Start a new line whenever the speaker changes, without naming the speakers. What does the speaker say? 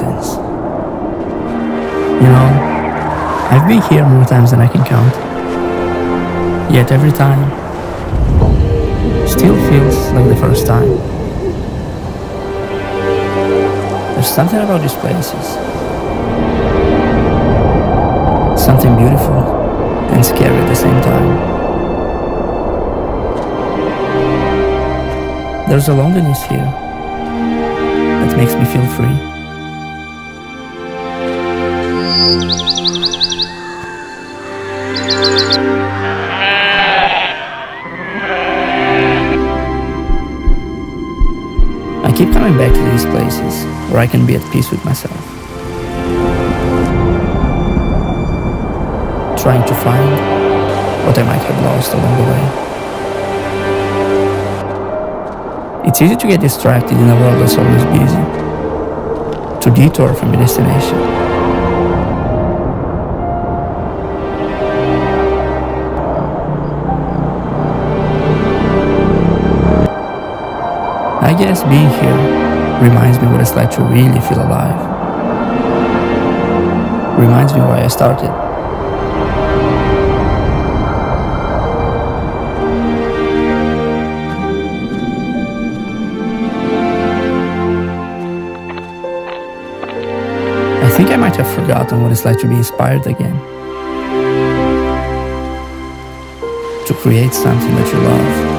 mountains. You know, I've been here more times than I can count. Yet every time, still feels like the first time. There's something about these places. Something beautiful and scary at the same time. There's a loneliness here that makes me feel free. I keep coming back to these places where I can be at peace with myself, trying to find what I might have lost along the way. It's easy to get distracted in a world that's always busy, to detour from your destination. I guess being here reminds me what it's like to really feel alive. Reminds me why I started. I think I might have forgotten what it's like to be inspired again. To create something that you love.